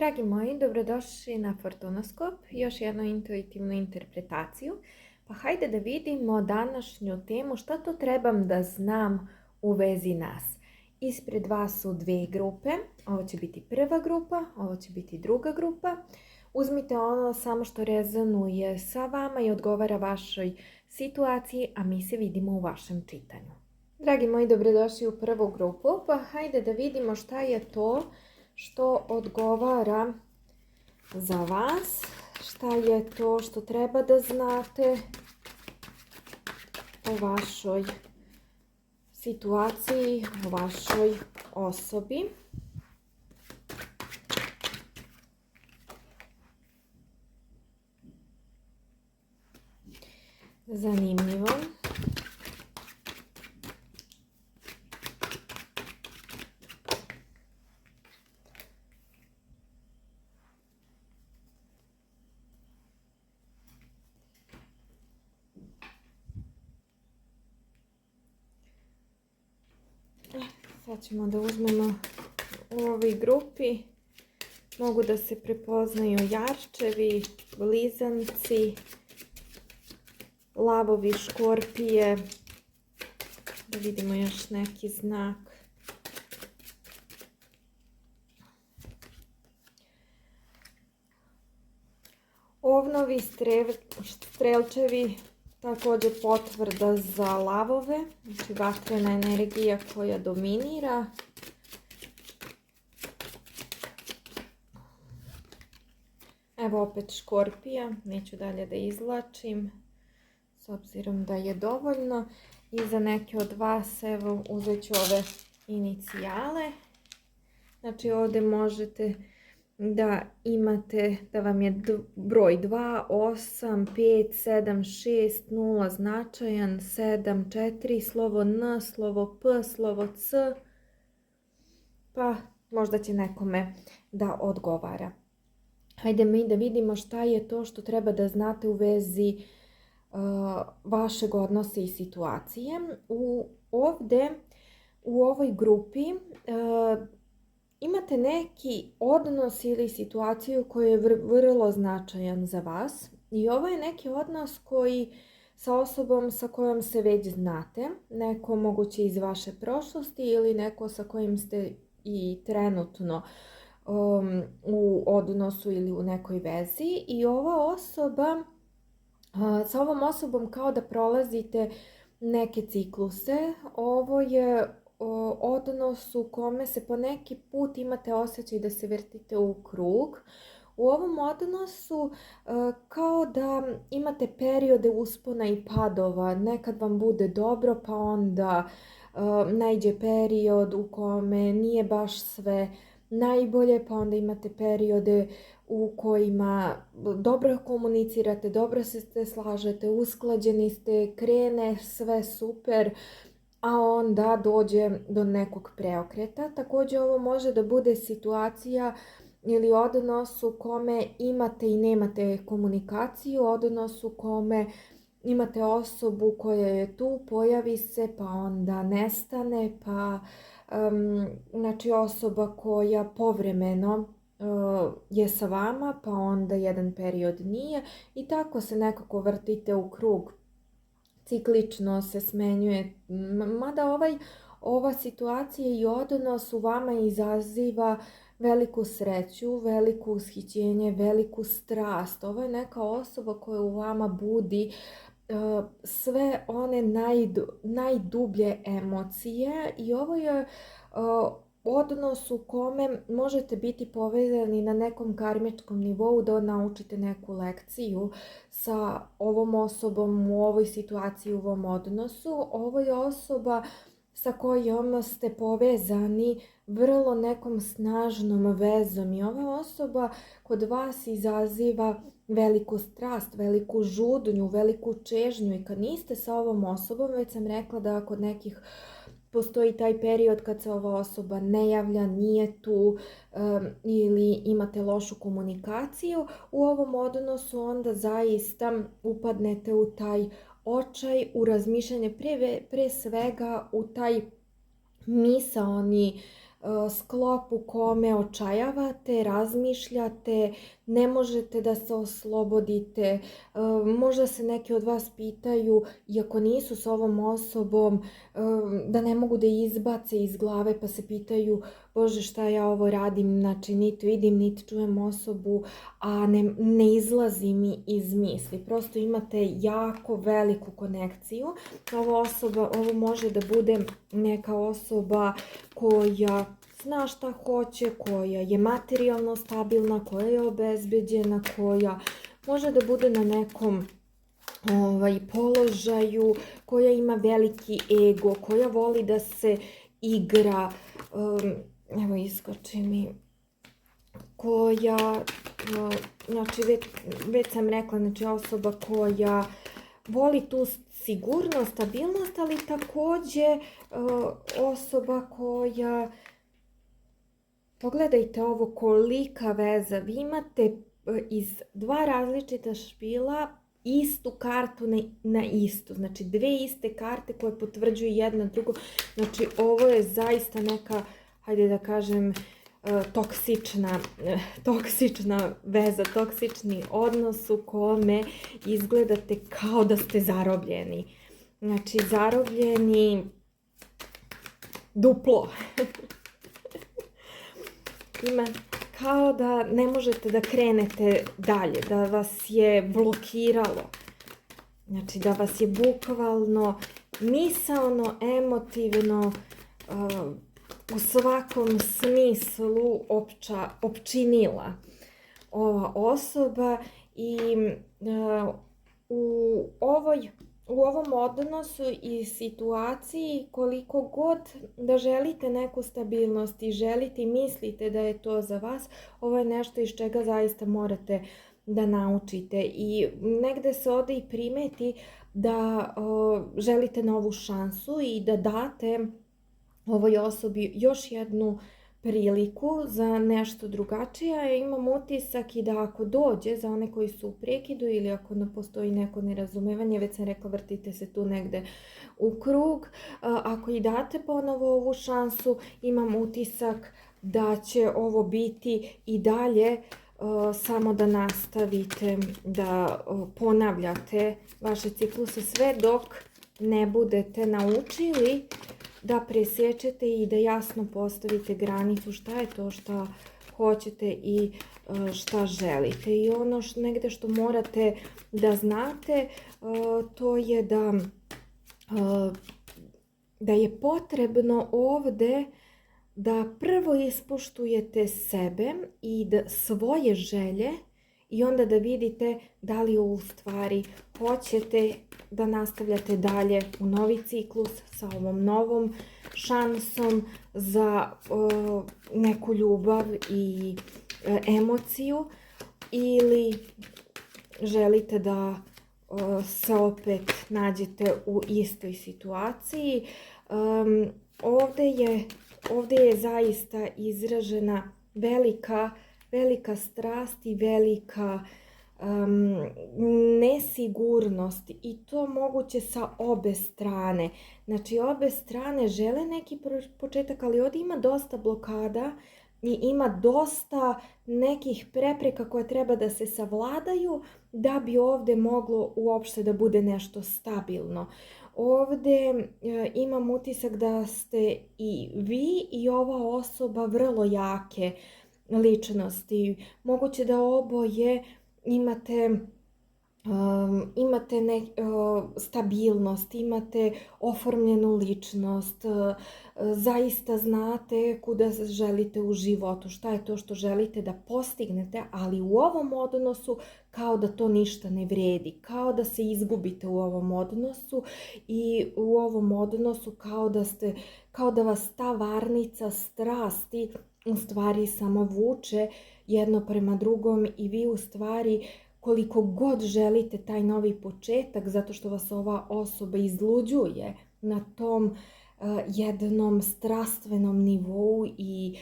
Dragi moji, dobrodošli na Fortunoskop, još jednu intuitivnu interpretaciju. Pa hajde da vidimo današnju temu, šta to trebam da znam u vezi nas. Ispred vas su dve grupe, ovo će biti prva grupa, ovo će biti druga grupa. Uzmite ono samo što rezonuje sa vama i odgovara vašoj situaciji, a mi se vidimo u vašem čitanju. Dragi moji, dobrodošli u prvu grupu, pa hajde da vidimo šta je to što odgovara za vas, šta je to što treba da znate o vašoj situaciji, o vašoj osobi. Zanimljivo. Sad ćemo da uzmemo u ovoj grupi. Mogu da se prepoznaju jarčevi, blizanci, lavovi, škorpije. Da vidimo još neki znak. Ovnovi, strelčevi, također potvrda za lavove, znači vatrena energija koja dominira. Evo opet škorpija, neću dalje da izvlačim, s obzirom da je dovoljno. I za neke od vas, evo, uzet ću ove inicijale. Znači ovdje možete da imate, da vam je broj 2, 8, 5, 7, 6, 0 značajan, 7, 4, slovo N, slovo P, slovo C, pa možda će nekome da odgovara. Hajde mi da vidimo šta je to što treba da znate u vezi vašeg odnosa i situacije. Ovdje, u ovoj grupi, imate neki odnos ili situaciju koji je vrlo značajan za vas i ovo je neki odnos koji sa osobom sa kojom se već znate, neko moguće iz vaše prošlosti ili neko sa kojim ste i trenutno u odnosu ili u nekoj vezi i ova osoba, sa ovom osobom kao da prolazite neke cikluse. Ovo je odnos u kome se po neki put imate osjećaj da se vrtite u krug. U ovom odnosu kao da imate periode uspona i padova. Nekad vam bude dobro, pa onda naiđe period u kome nije baš sve najbolje, pa onda imate periode u kojima dobro komunicirate, dobro se slažete, usklađeni ste, krene sve super, a onda dođe do nekog preokreta. Također ovo može da bude situacija ili odnos u kome imate i nemate komunikaciju, odnos u kome imate osobu koja je tu, pojavi se pa onda nestane, pa znači osoba koja povremeno je sa vama, pa onda jedan period nije i tako se nekako vrtite u krug. Ciklično se smenjuje, mada ova situacija i odnos u vama izaziva veliku sreću, veliko ushićenje, veliku strast. Ovo je neka osoba koja u vama budi sve one najdublje emocije i ovo je odnos u kome možete biti povezani na nekom karmičkom nivou da naučite neku lekciju sa ovom osobom u ovoj situaciji, u ovom odnosu. Ovo je osoba sa kojom ste povezani vrlo nekom snažnom vezom i ova osoba kod vas izaziva veliku strast, veliku žudnju, veliku čežnju i kad niste sa ovom osobom, već sam rekla da kod nekih postoji taj period kad se ova osoba ne javlja, nije tu ili imate lošu komunikaciju u ovom odnosu, onda zaista upadnete u taj očaj, u razmišljanje, pre svega u taj misaoni sklop u kome očajavate, razmišljate, ne možete da se oslobodite. Možda se neki od vas pitaju, iako nisu s ovom osobom, da ne mogu da izbace iz glave pa se pitaju Bože šta ja ovo radim, znači niti vidim niti čujem osobu, a ne izlazi mi iz misli. Prosto imate jako veliku konekciju. Ovo može da bude neka osoba koja zna šta hoće, koja je materijalno stabilna, koja je obezbeđena, koja može da bude na nekom položaju, koja ima veliki ego, koja voli da se igra, evo iskoči mi, koja, znači već sam rekla, znači osoba koja voli tu sigurnost, stabilnost, ali također osoba koja, pogledajte ovo kolika veza, vi imate iz dva različita špila istu kartu na istu, znači dve iste karte koje potvrđuju jedna drugu, znači ovo je zaista neka, hajde da kažem, toksična veza, toksični odnos u kome izgledate kao da ste zarobljeni. Znači zarobljeni duplo. Ima kao da ne možete da krenete dalje, da vas je blokiralo. Znači da vas je bukvalno misaono, emotivno, u svakom smislu opčinila ova osoba i u ovom odnosu i situaciji koliko god da želite neku stabilnost i želite i mislite da je to za vas, ovo je nešto iz čega zaista morate da naučite i negde se ovde i primeti da želite novu šansu i da date ovoj osobi još jednu priliku za nešto drugačije. Imam utisak i da ako dođe za one koji su u prekidu ili ako ne postoji neko nerazumevanje, već sam rekla vrtite se tu negde u krug, ako i date ponovo ovu šansu, imam utisak da će ovo biti i dalje samo da nastavite da ponavljate vaše cikluse sve dok ne budete naučili da presječete i da jasno postavite granicu šta je to šta hoćete i šta želite. I ono negde što morate da znate, to je da je potrebno ovde da prvo ispoštujete sebe i svoje želje i onda da vidite da li u stvari hoćete da nastavljate dalje u novi ciklus sa ovom novom šansom za neku ljubav i emociju ili želite da se opet nađete u istoj situaciji. Ovdje je zaista izražena velika strast i velika nesigurnost i to moguće sa obe strane. Znači obe strane žele neki početak, ali ovdje ima dosta blokada i ima dosta nekih prepreka koje treba da se savladaju da bi ovdje moglo uopšte da bude nešto stabilno. Ovdje imam utisak da ste i vi i ova osoba vrlo jake ličnosti. Moguće da oboje imate stabilnost, imate oformljenu ličnost, zaista znate kuda želite u životu, šta je to što želite da postignete, ali u ovom odnosu kao da to ništa ne vredi, kao da se izgubite u ovom odnosu i u ovom odnosu kao da vas ta varnica strasti u stvari samo vuče jedno prema drugom i vi u stvari koliko god želite taj novi početak, zato što vas ova osoba izluđuje na tom jednom strastvenom nivou i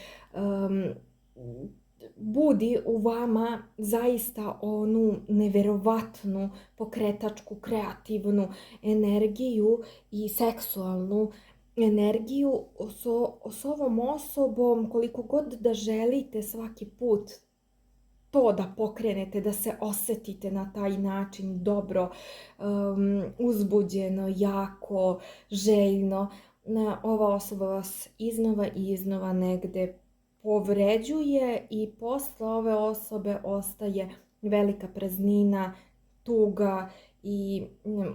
budi u vama zaista onu neverovatnu pokretačku, kreativnu energiju i seksualnu energiju s ovom osobom, koliko god da želite svaki put to da pokrenete, da se osjetite na taj način dobro, uzbuđeno, jako, željno. Ova osoba vas iznova i iznova negde povređuje i posle ove osobe ostaje velika praznina, tuga i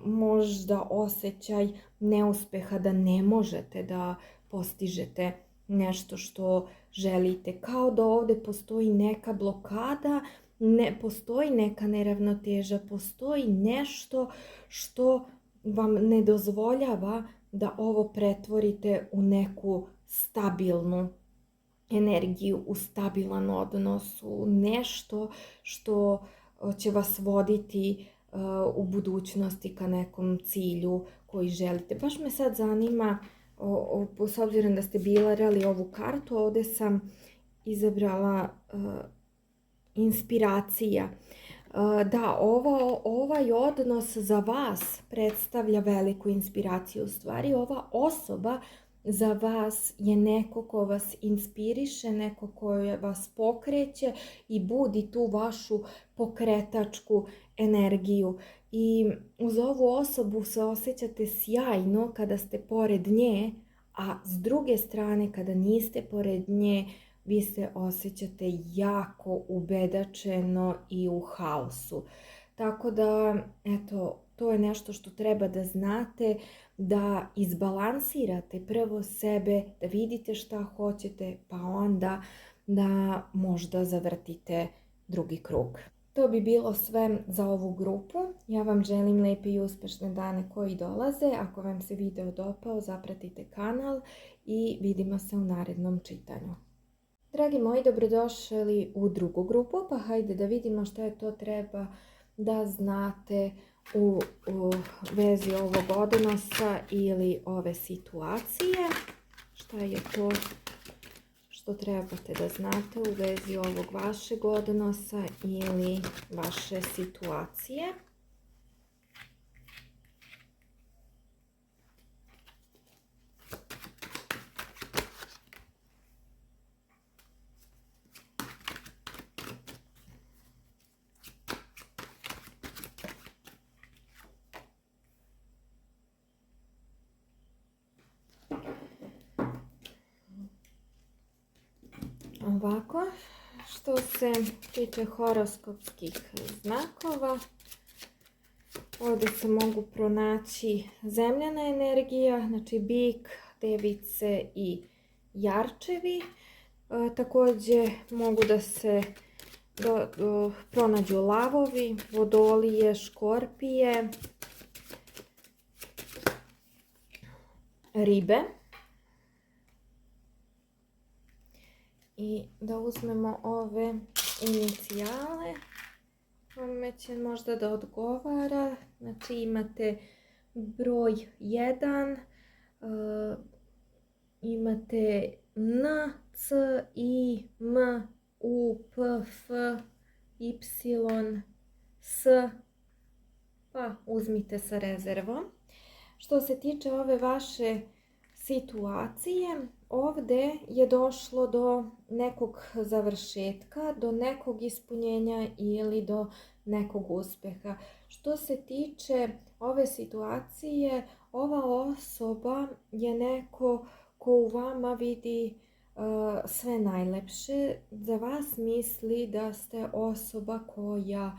možda osjećaj neuspeha da ne možete da postižete nešto što želite. Kao da ovdje postoji neka blokada, ne postoji neka neravnoteža, postoji nešto što vam ne dozvoljava da ovo pretvorite u neku stabilnu energiju, u stabilan odnos, u nešto što će vas voditi u budućnosti ka nekom cilju koji želite. Baš me sad zanima, s obzirom da ste birali ovu kartu, ovdje sam izabrala inspiracija. Da, ovaj odnos za vas predstavlja veliku inspiraciju. U stvari, ova osoba za vas je neko ko vas inspiriše, neko ko vas pokreće i budi tu vašu pokretačku energiju. I uz ovu osobu se osjećate sjajno kada ste pored nje, a s druge strane kada niste pored nje, vi se osjećate jako ubedačeno i u haosu. Tako da, eto, to je nešto što treba da znate, da izbalansirate prvo sebe, da vidite šta hoćete, pa onda da možda zavrtite drugi krug. To bi bilo sve za ovu grupu. Ja vam želim lijepe i uspješne dane koji dolaze. Ako vam se video dopao, zapratite kanal i vidimo se u narednom čitanju. Dragi moji, dobrodošli u drugu grupu, pa hajde da vidimo šta je to treba da znate u vezi ovog odnosa ili ove situacije. Šta je to što trebate da znate u vezi ovog vašeg odnosa ili vaše situacije. Ovako, što se tiče horoskopskih znakova, ovdje se mogu pronaći zemljana energija, znači bik, device i jarčevi. Također mogu da se pronađu lavovi, vodolije, škorpije, ribe. I da uzmemo ove inicijale, ovome će možda da odgovara. Znači imate broj 1, imate N, C, I, M, U, P, F, Y, S, pa uzmite sa rezervom. Što se tiče ove vaše situacije, ovdje je došlo do nekog završetka, do nekog ispunjenja ili do nekog uspjeha. Što se tiče ove situacije, ova osoba je neko ko u vama vidi sve najlepše. Za vas misli da ste osoba koja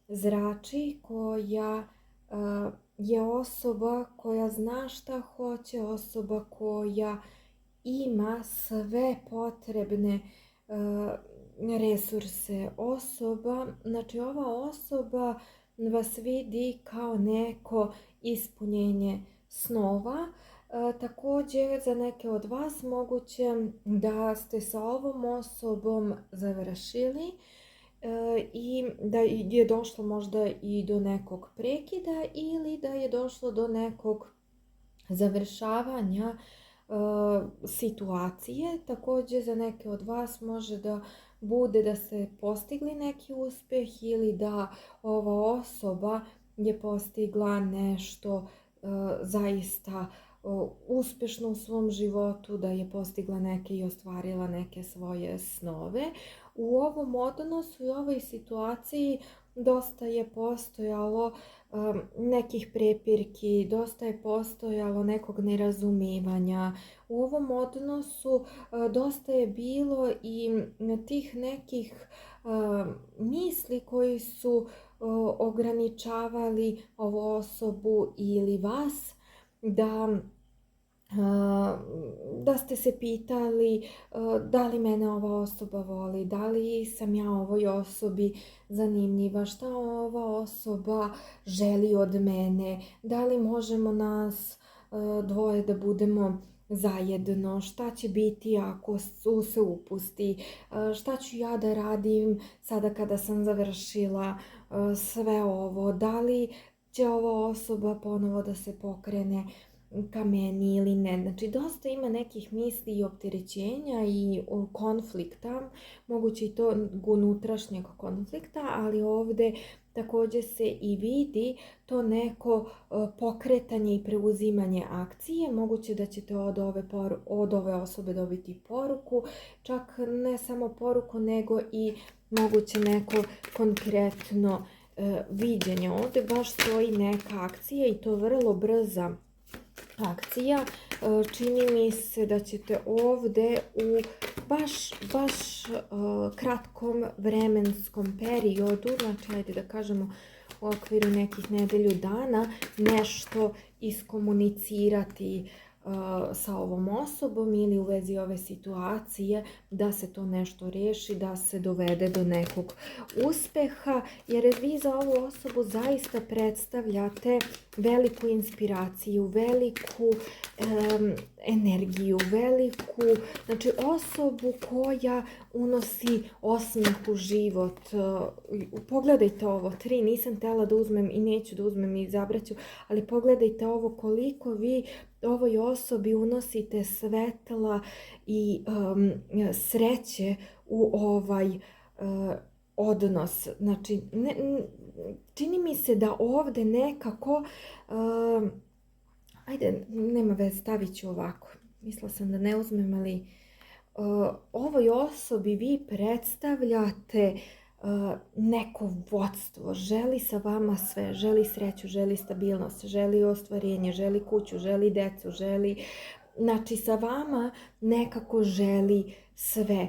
zrači, koja je osoba koja zna šta hoće, osoba koja ima sve potrebne resurse. Znači ova osoba vas vidi kao neko ispunjenje snova. Također za neke od vas moguće da ste sa ovom osobom završili i da je došlo možda i do nekog prekida ili da je došlo do nekog završavanja situacije. Također za neke od vas može da bude da ste postigli neki uspjeh ili da ova osoba je postigla nešto zaista uspješna u svom životu, da je postigla neke i ostvarila neke svoje snove. U ovom odnosu i ovoj situaciji dosta je postojalo nekih prepirki, dosta je postojalo nekog nerazumijevanja. U ovom odnosu dosta je bilo i tih nekih misli koji su ograničavali ovu osobu ili vas da ste se pitali da li mene ova osoba voli, da li sam ja ovoj osobi zanimljiva, šta ova osoba želi od mene, da li možemo nas dvoje da budemo zajedno, šta će biti ako se upusti, šta ću ja da radim sada kada sam završila sve ovo, da li će ova osoba ponovo da se pokrene ka meni ili ne. Znači, dosta ima nekih misli i opterećenja i konflikta, moguće i to unutrašnjeg konflikta, ali ovdje također se i vidi to neko pokretanje i preuzimanje akcije. Moguće da ćete od ove osobe dobiti poruku, čak ne samo poruku, nego i moguće neko konkretno viđenje. Ovdje baš stoji neka akcija i to vrlo brza akcija. Čini mi se da ćete ovdje u baš kratkom vremenskom periodu, znači ajde da kažemo u okviru nekih nedelju dana, nešto iskomunicirati sa ovom osobom ili u vezi ove situacije, da se to nešto riješi, da se dovede do nekog uspjeha, jer vi za ovu osobu zaista predstavljate veliku inspiraciju, veliku energiju, znači osobu koja unosi osmijeh u život. Pogledajte ovo, 3, nisam htjela da uzmem i neću da uzmem i izabraću, ali pogledajte ovo koliko vi ovoj osobi unosite svetla i sreće u ovaj odnos. Znači, čini mi se da ovdje nekako, ajde, nema veze, stavit ću ovako. Mislila sam da ne uzmem, ali ovoj osobi vi predstavljate neko vodstvo, želi sa vama sve, želi sreću, želi stabilnost, želi ostvarenje, želi kuću, želi decu, znači sa vama nekako želi sve.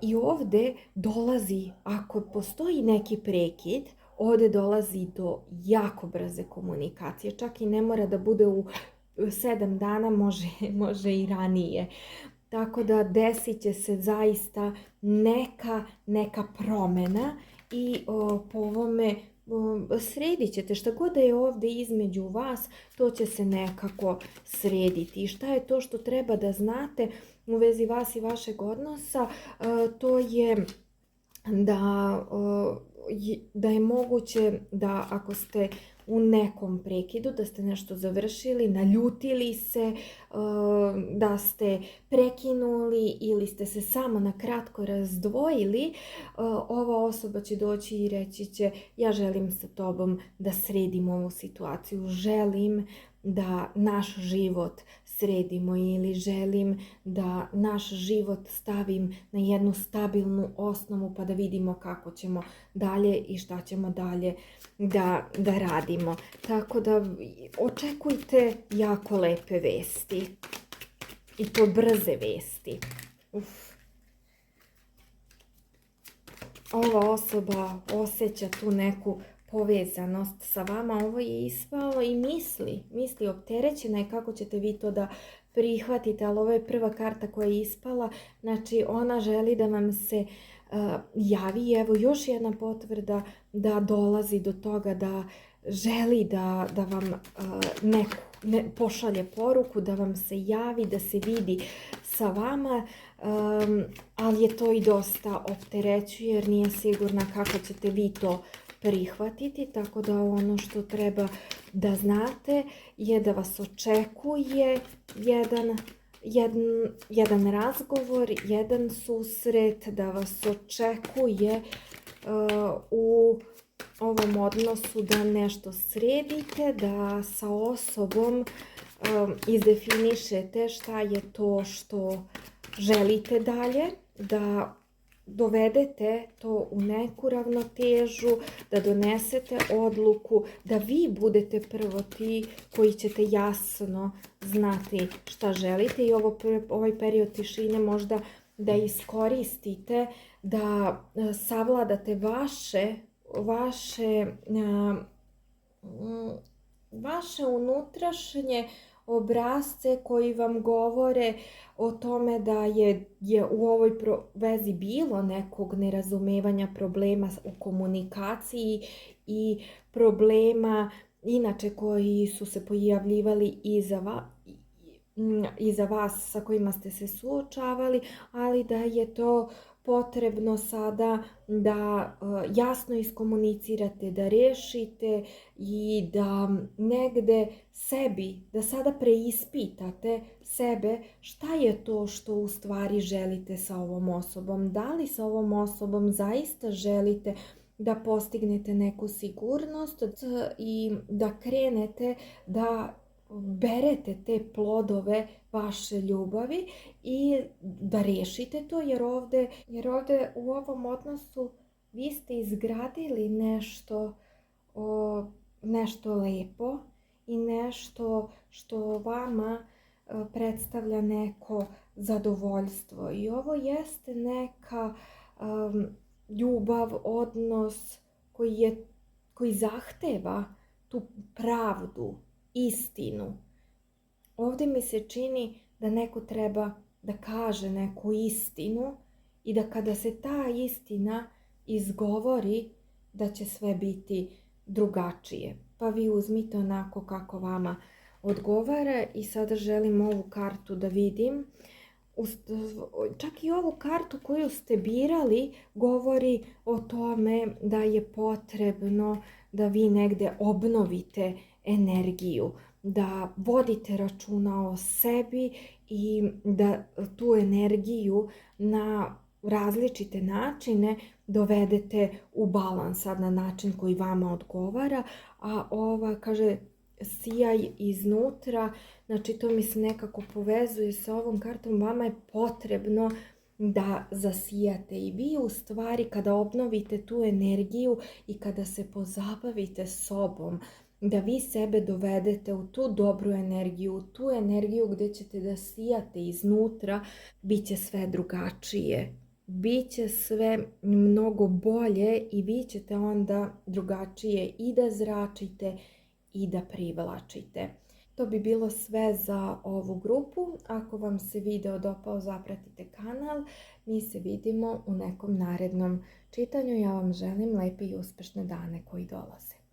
I ovdje dolazi, ako postoji neki prekid, ovdje dolazi do jako brze komunikacije, čak i ne mora da bude u 7 dana, može i ranije. Tako da desit će se zaista neka promjena i po ovome sredit ćete. Šta god da je ovdje između vas, to će se nekako srediti. I šta je to što treba da znate u vezi vas i vašeg odnosa? To je da je moguće da ako ste u nekom prekidu, da ste nešto završili, naljutili se, da ste prekinuli ili ste se samo na kratko razdvojili, ova osoba će doći i reći će: ja želim sa tobom da sredim ovu situaciju, želim da naš život sredimo ili želim da naš život stavim na jednu stabilnu osnovu pa da vidimo kako ćemo dalje i šta ćemo dalje da radimo. Tako da očekujte jako lepe vesti i to brze vesti. Ova osoba osjeća tu neku povezanost sa vama, ovo je ispalo i misli opterećena je kako ćete vi to da prihvatite, ali ovo je prva karta koja je ispala, znači ona želi da vam se javi. Evo još jedna potvrda da dolazi do toga da želi da vam pošalje poruku, da vam se javi, da se vidi sa vama, ali je to i dosta opterećuje jer nije sigurna kako ćete vi to prihvatiti, tako da ono što treba da znate je da vas očekuje jedan razgovor, jedan susret, da vas očekuje u ovom odnosu da nešto sredite, da sa osobom izdefinišete šta je to što želite dalje, da dovedete to u neku ravnotežu, da donesete odluku, da vi budete prvo ti koji ćete jasno znati šta želite i ovaj period tišine možda da iskoristite, da savladate vaše unutrašnje obrasce koji vam govore o tome da je u ovoj vezi bilo nekog nerazumevanja, problema u komunikaciji i problema inače koji su se pojavljivali iza vas sa kojima ste se suočavali, ali da je to potrebno sada da jasno iskomunicirate, da rešite i da negde sebi, da sada preispitate sebe šta je to što u stvari želite sa ovom osobom. Da li sa ovom osobom zaista želite da postignete neku sigurnost i da krenete da berete te plodove vaše ljubavi i da rešite to, jer ovde u ovom odnosu vi ste izgradili nešto lepo i nešto što vama predstavlja neko zadovoljstvo. I ovo jeste neka ljubav, odnos koji zahteva tu pravdu, istinu. Ovdje mi se čini da neko treba da kaže neku istinu i da kada se ta istina izgovori da će sve biti drugačije. Pa vi uzmite onako kako vama odgovara i sada želim ovu kartu da vidim. Čak i ovu kartu koju ste birali govori o tome da je potrebno da vi negde obnovite energiju, da vodite računa o sebi i da tu energiju na različite načine dovedete u balans, sad na način koji vama odgovara, a ova kaže sijaj iznutra, znači to mi se nekako povezuje sa ovom kartom, vama je potrebno da zasijate i vi u stvari kada obnovite tu energiju i kada se pozabavite sobom, da vi sebe dovedete u tu dobru energiju, u tu energiju gdje ćete da sijate iznutra, bit će sve drugačije. Biće sve mnogo bolje i vi ćete onda drugačije i da zračite i da privlačite. To bi bilo sve za ovu grupu. Ako vam se video dopao, zapratite kanal. Mi se vidimo u nekom narednom čitanju. Ja vam želim lepe i uspešne dane koji dolaze.